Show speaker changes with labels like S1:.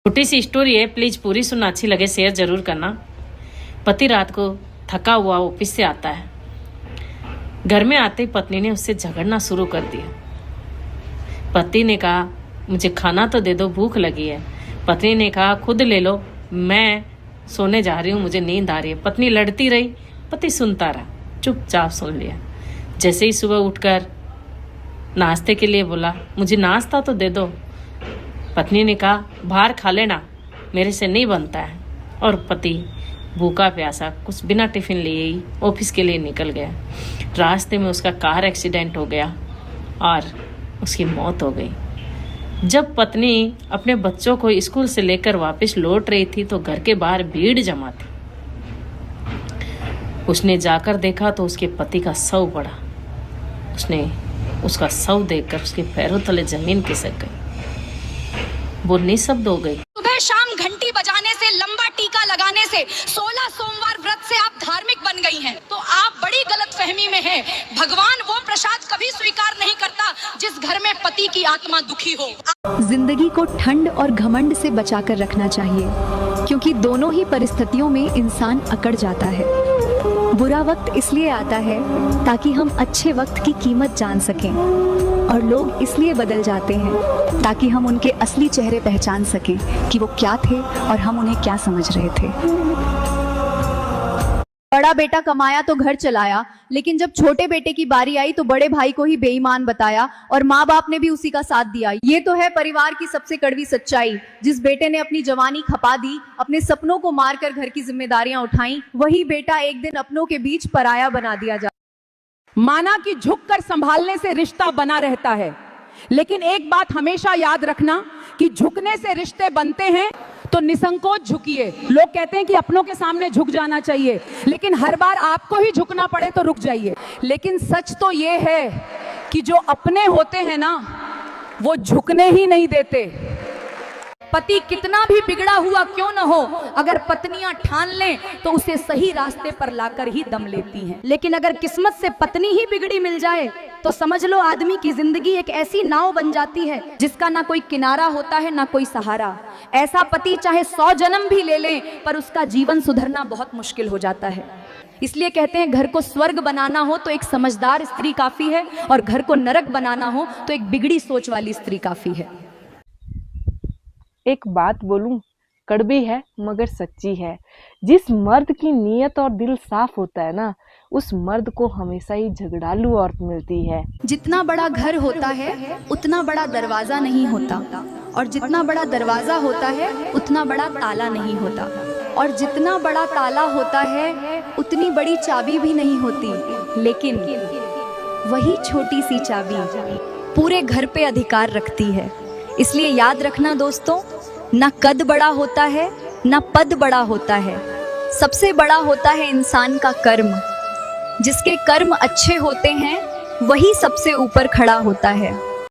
S1: छोटी सी स्टोरी है, प्लीज पूरी सुनना, अच्छी लगे शेयर जरूर करना। पति रात को थका हुआ ऑफिस से आता है। घर में आते ही पत्नी ने उससे झगड़ना शुरू कर दिया। पति ने कहा मुझे खाना तो दे दो, भूख लगी है। पत्नी ने कहा खुद ले लो, मैं सोने जा रही हूँ, मुझे नींद आ रही है। पत्नी लड़ती रही, पति सुनता रहा, चुपचाप सुन लिया। जैसे ही सुबह उठकर नाश्ते के लिए बोला, मुझे नाश्ता तो दे दो। पत्नी ने कहा बाहर खा लेना, मेरे से नहीं बनता है। और पति भूखा प्यासा कुछ बिना टिफिन लिए ही ऑफिस के लिए निकल गया। रास्ते में उसका कार एक्सीडेंट हो गया और उसकी मौत हो गई। जब पत्नी अपने बच्चों को स्कूल से लेकर वापस लौट रही थी तो घर के बाहर भीड़ जमा थी। उसने जाकर देखा तो उसके पति का शव पड़ा। उसने उसका शव देखकर उसके पैरों तले जमीन खिसक गई। वो निशब्द हो गई।
S2: सुबह शाम घंटी बजाने से, लंबा टीका लगाने से, 16 सोमवार व्रत से आप धार्मिक बन गई हैं, तो आप बड़ी गलतफहमी में हैं। भगवान वो प्रसाद कभी स्वीकार नहीं करता जिस घर में पति की आत्मा दुखी हो।
S3: जिंदगी को ठंड और घमंड से बचाकर रखना चाहिए, क्योंकि दोनों ही परिस्थितियों में इंसान अकड़ जाता है। बुरा वक्त इसलिए आता है ताकि हम अच्छे वक्त की कीमत जान सकें, और लोग इसलिए बदल जाते हैं ताकि हम उनके असली चेहरे पहचान सकें कि वो क्या थे और हम उन्हें क्या समझ रहे थे।
S4: बड़ा बेटा कमाया तो घर चलाया, लेकिन जब छोटे बेटे की बारी आई तो बड़े भाई को ही बेईमान बताया, और माँ बाप ने भी उसी का साथ दिया। ये तो है परिवार की सबसे कड़वी सच्चाई। जिस बेटे ने अपनी जवानी खपा दी, अपने सपनों को मारकर घर की जिम्मेदारियां उठाई, वही बेटा एक दिन अपनों के बीच पराया बना दिया जाता।
S5: माना कि झुककर संभालने से रिश्ता बना रहता है, लेकिन एक बात हमेशा याद रखना कि झुकने से रिश्ते बनते हैं तो निसंकोच झुकिए। लोग कहते हैं कि अपनों के सामने झुक जाना चाहिए, लेकिन हर बार आपको ही झुकना पड़े तो रुक जाइए। लेकिन सच तो ये है कि जो अपने होते हैं ना, वो झुकने ही नहीं देते।
S2: पति कितना भी बिगड़ा हुआ क्यों न हो, अगर पत्नियां ठान लें तो उसे सही रास्ते पर लाकर ही दम लेती हैं। लेकिन अगर किस्मत से पत्नी ही बिगड़ी मिल जाए तो समझ लो आदमी की जिंदगी एक ऐसी नाव बन जाती है जिसका ना कोई किनारा होता है ना कोई सहारा। ऐसा पति चाहे 100 जन्म भी ले ले, पर उसका जीवन सुधरना बहुत मुश्किल हो जाता है। इसलिए कहते हैं घर को स्वर्ग बनाना हो तो एक समझदार स्त्री काफी है, और घर को नरक बनाना हो तो एक बिगड़ी सोच वाली स्त्री काफी है।
S6: एक बात बोलूं, कड़वी है मगर सच्ची है। जिस मर्द की नीयत और दिल साफ होता है ना, उस मर्द को हमेशा ही झगड़ालू औरत मिलती है।
S3: जितना बड़ा घर होता है उतना बड़ा दरवाजा नहीं होता, और जितना बड़ा दरवाजा होता है उतना बड़ा ताला नहीं होता, और जितना बड़ा ताला होता है उतनी बड़ी चाबी भी नहीं होती। लेकिन वही छोटी सी चाबी पूरे घर पे अधिकार रखती है। इसलिए याद रखना दोस्तों, ना कद बड़ा होता है ना पद बड़ा होता है, सबसे बड़ा होता है इंसान का कर्म। जिसके कर्म अच्छे होते हैं वही सबसे ऊपर खड़ा होता है।